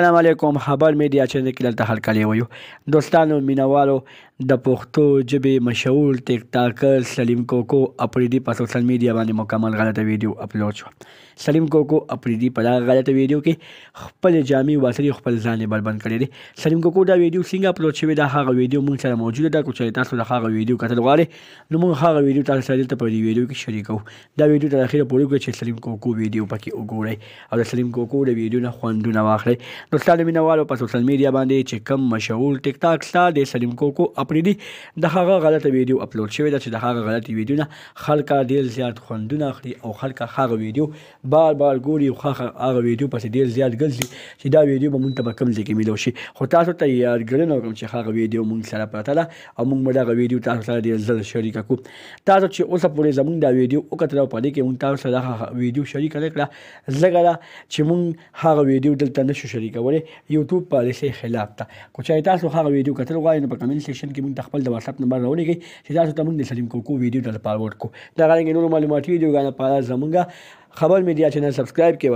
السلام علیکم. خبر میډیا چینل کې دلته حلقه ویو دوستانو مینوالو د پښتو ژبې مشهور ټیک ټاکر سلیم کوکو اپریدي په سوشل میډیا باندې مکمل غلطه ویډیو اپلوډ شو. سلیم کوکو اپریدي په دغه غلطه ویډیو کې خپل جامې واسري خپل ځان بربند کړی دی. سلیم کوکو دا ویډیو څنګه اپلوډ شوی دا هغه ویډیو موږ سره موجوده ده. که تاسو د هغه ویډیو کتل غواړئ نو موږ هغه ویډیو تاسو سره دلته په دې ویډیو کې شریکو. دا ویډیو تر اخره پورې وګورئ چې سلیم کوکو ویډیو پکې وګورئ او د سلیم کوکو د ویډیو نه خوندونه واخلئ. دوستانو مینوالو په سوشل میډیا باندې چې کوم مشهور ټیک ټاک سټار دی سلیم کوکو اپریدي د هغه غلطه ویډیو اپلوډ شوی ده چې د هغه غلطه ویډیو نه خلک ډیر زیات خوندونه اخلي او خلک هغه ویډیو بار بار ګوري او هغه ویډیو پسې ډیر زیات ګرځي چې دا ویډیو به موږ ته په کوم ځای کې میلو شي. خو تاسو ته یادګړنه وکړم چې هغه ویډیو موږ سره پرته ده او موږ به دغه ویډیو تاسو سره ډیر ژر شریکه کړو. تاسو چې اوسه پورې زموږ دا ویډیو وکتل او په دې کې موږ تاسو سره دغه ویډیو شریکه نه کړه ځکه ده چې موږ هغه ویډیو دلته نشو شریکولی. یوټیوب پالیسۍ خلاف ده. که چېرې تاسو هغه ویډیو کتل غواړئ نو په کمنټ سیکشن کې موږ ته خپل د واتساپ نمبر راولیږئ چې تاسو ته موږ د سلیم کوکو ویډیو ته فارورډ کړو. دغه رنګې نورو معلوماتي ویډیوګانو لپاره زموږ خبر میډیا چینل سبسکرایب کړئ.